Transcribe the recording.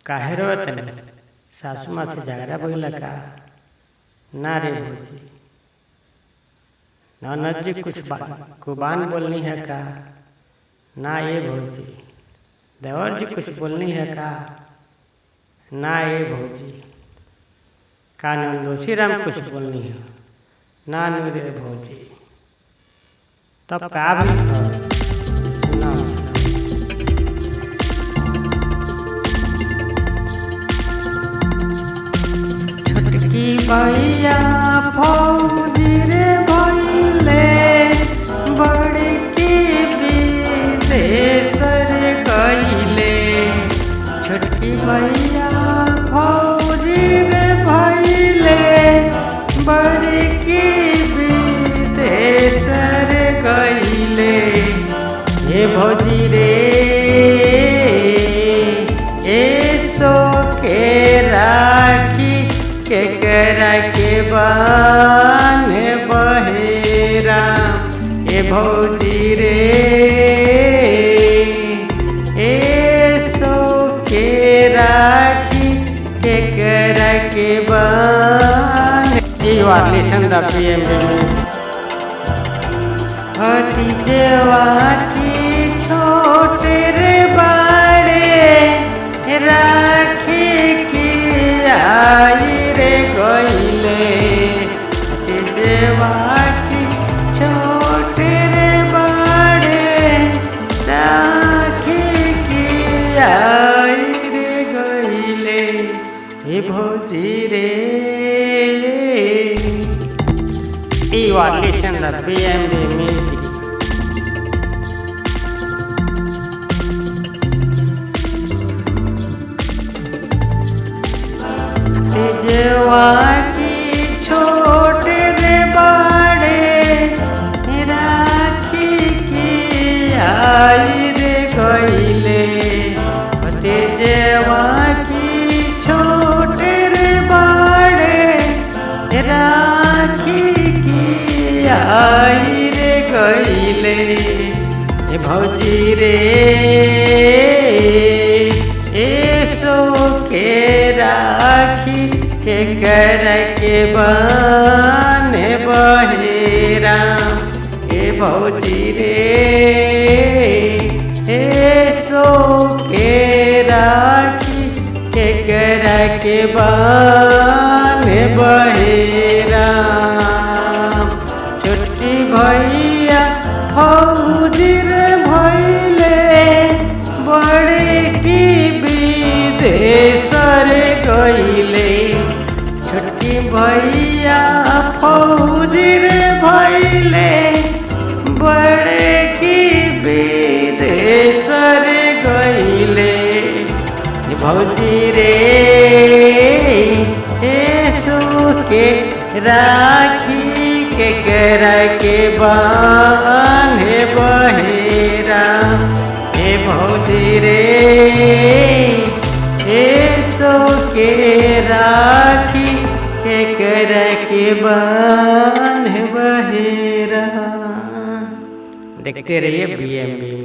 काहे रोत है? सासू माँ से झगड़ा बोला का? ना रे भौजी, ननद जी कुछ कुबान बोलनी है का? ना ये भौजी। देवर जी कुछ बोलनी है का? ना ये भौजी। का नंदोसी राम कुछ बोलनी है? ना रे भौजी। तब का भी सुना। छोटकी भैया फौजी रे भैले, बड़की विदेश रे गईले। छोटकी भैया फौजी रे भैले, बड़की विदेश रे गईले। हे भौजी रे सो के राखी केकरा के बान बहेरा। ए भौजी रे सो के राखी केकरा के बान। You are listen the PMB भतीजवा की छोटे रे बाड़े, राखी की आई रे गईले। भतीजवा की छोटे रे बाड़े, राखी की आई रे गईले। हे भौजी रे You are listening to BMB music. तेजवा की छोटे रे बाड़े, राखी की आई रे गईले। तेजवा की छोटे रे बाड़े, राखी आई रे गईले। भौजी रे सो के राखी केकर के बान बहेरा। भौजी रे सो के राखी केकर के बान बहेरा। छोटी भैया फौजी रे भैले, बड़े की विदेश रे गईले। छोटी भैया फौजी रे भैले, बड़े की विदेश रे गईले। भौजी रे सो के राखी केकरा के बान बहेरा। हे भौजी रे सो के राखी केकरा के बान बहेरा। देखते रहिए BMB।